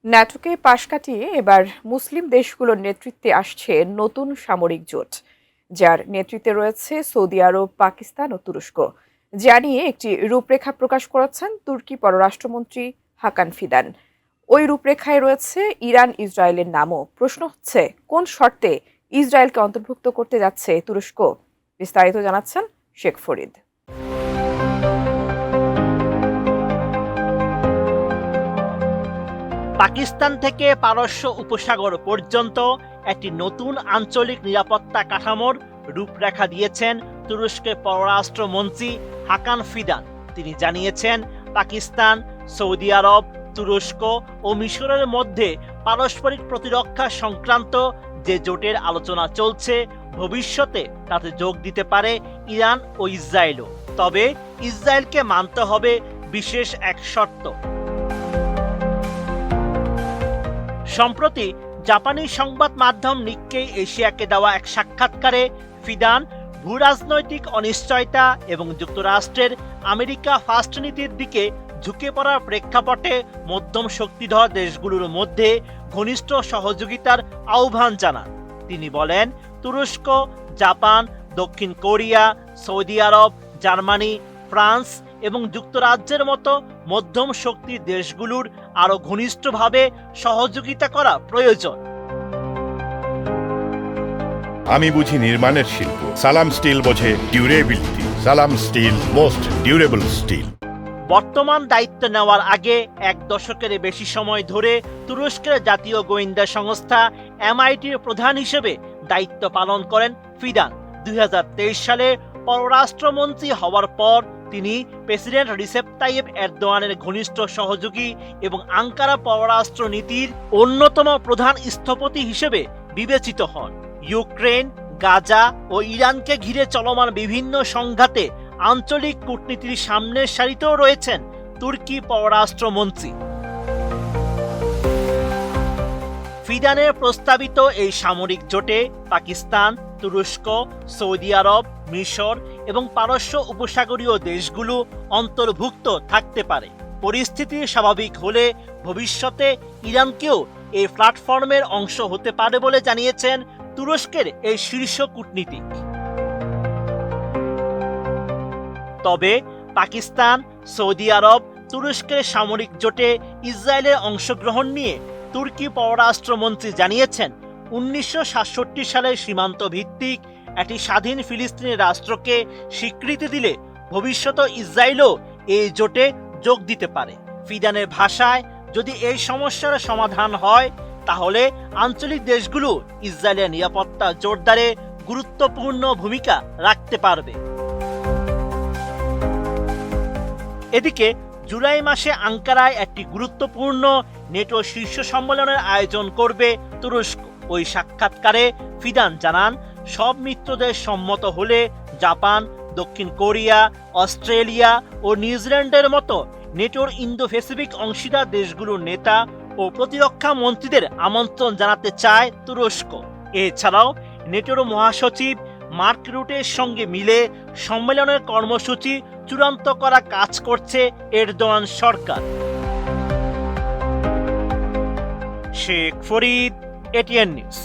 ন্যাটোকে পাশ কাটিয়ে এবার মুসলিম দেশগুলোর নেতৃত্বে আসছে নতুন সামরিক জোট, যার নেতৃত্বে রয়েছে সৌদি আরব, পাকিস্তান ও তুরস্ক। যা নিয়ে একটি রূপরেখা প্রকাশ করেছেন তুর্কি পররাষ্ট্রমন্ত্রী হাকান ফিদান। ওই রূপরেখায় রয়েছে ইরান, ইসরায়েলের নামও। প্রশ্ন হচ্ছে, কোন শর্তে ইসরায়েলকে অন্তর্ভুক্ত করতে যাচ্ছে তুরস্ক? বিস্তারিত জানাচ্ছেন শেখ ফরিদ। পাকিস্তান থেকে পারস্য উপসাগর পর্যন্ত একটি নতুন আঞ্চলিক নিরাপত্তা কাঠামোর রূপরেখা দিয়েছেন তুরস্কের পররাষ্ট্রমন্ত্রী হাকান ফিদান। তিনি জানিয়েছেন, পাকিস্তান, সৌদি আরব, তুরস্ক ও মিশরের মধ্যে পারস্পরিক প্রতিরক্ষা সংক্রান্ত যে জোটের আলোচনা চলছে, ভবিষ্যতে তাতে যোগ দিতে পারে ইরান ও ইসরায়েলও। তবে ইসরায়েলকে মানতে হবে বিশেষ এক শর্ত। সম্প্রতি জাপানি সংবাদ মাধ্যম নিক্কেই এশিয়াকে দেওয়া এক সাক্ষাৎকারে ফিদান ভূরাজনৈতিক অনিশ্চয়তা এবং যুক্তরাষ্ট্রের আমেরিকা ফার্স্ট নীতির দিকে ঝুঁকে পড়ার প্রেক্ষাপটে মধ্যম শক্তিধর দেশগুলোর মধ্যে ঘনিষ্ঠ সহযোগিতার আহ্বান জানান। তিনি বলেন, তুরস্ক, জাপান, দক্ষিণ কোরিয়া, সৌদি আরব, জার্মানি, ফ্রান্স এবং যুক্তরাজ্যের মতো মধ্যম শক্তির দেশগুলোর আরো ঘনিষ্ঠভাবে সহযোগিতা করা প্রয়োজন। আমি বুঝি নির্মাণের শিল্প, সালাম স্টিল বোঝে ডিউরেবিলিটি। সালাম স্টিল, মোস্ট ডিউরেবল স্টিল। বর্তমান দায়িত্ব নেওয়ার আগে এক দশকের বেশি সময় ধরে তুরস্কের জাতীয় গোয়েন্দা সংস্থা MITর প্রধান হিসেবে দায়িত্ব পালন করেন ফিদান। 2023 সালে পররাষ্ট্রমন্ত্রী হওয়ার পর তিনি প্রেসিডেন্ট রিসেপ তাইয়েব এরদোয়ানের ঘনিষ্ঠ সহযোগী এবং আঙ্কারা পররাষ্ট্র নীতির অন্যতম প্রধান স্থপতি হিসেবে বিবেচিত হন। ইউক্রেন, গাজা ও ইরানকে ঘিরে চলমান বিভিন্ন সংঘাতে আঞ্চলিক কূটনীতির সামনের সারিতেও রয়েছেন তুর্কি পররাষ্ট্রমন্ত্রী। ফিদানের প্রস্তাবিত এই সামরিক জোটে পাকিস্তান, তুরস্ক, সৌদি আরব, মিশর এবং পারস্য উপসাগরীয় দেশগুলো অন্তর্ভুক্ত থাকতে পারে। পরিস্থিতি স্বাভাবিক হলে ভবিষ্যতে ইরানকেও এই প্ল্যাটফর্মের অংশ হতে পারে বলে জানিয়েছেন তুরস্কের এই শীর্ষ কূটনীতিক। তবে পাকিস্তান, সৌদি আরব, তুরস্কের সামরিক জোটে ইসরায়েলের অংশগ্রহণ নিয়ে তুর্কি পররাষ্ট্রমন্ত্রী জানিয়েছেন, 1967 সালের সীমান্ত ভিত্তিক একটি স্বাধীন ফিলিস্তিনি রাষ্ট্রকে স্বীকৃতি দিলে ভবিষ্যতে ইসরায়েলও এই জোটে যোগ দিতে পারে। ফিদানের ভাষায়, যদি এই সমস্যার সমাধান হয়, তাহলে আঞ্চলিক দেশগুলো ইসরায়েলের নিরাপত্তা জোরদারে গুরুত্বপূর্ণ ভূমিকা রাখতে পারবে। এদিকে জুলাই মাসে আঙ্কারায় একটি গুরুত্বপূর্ণ নেটো শীর্ষ সম্মেলনের আয়োজন করবে তুরস্ক। ওই সাক্ষাৎকারে ফিদান জানান, সব মিত্রদের সম্মত হলে জাপান, দক্ষিণ কোরিয়া, অস্ট্রেলিয়া ও নিউজিল্যান্ডের মতো নেটোর ইন্দো প্যাসিফিক অংশীদার দেশগুলোর নেতা ও প্রতিরক্ষা মন্ত্রীদের আমন্ত্রণ জানাতে চায় তুরস্ক। এছাড়াও নেটোর মহাসচিব মার্ক রুটের সঙ্গে মিলে সম্মেলনের কর্মসূচি চূড়ান্ত করা কাজ করছে এরদোয়ান সরকার। Sheikh Farid, ATN news.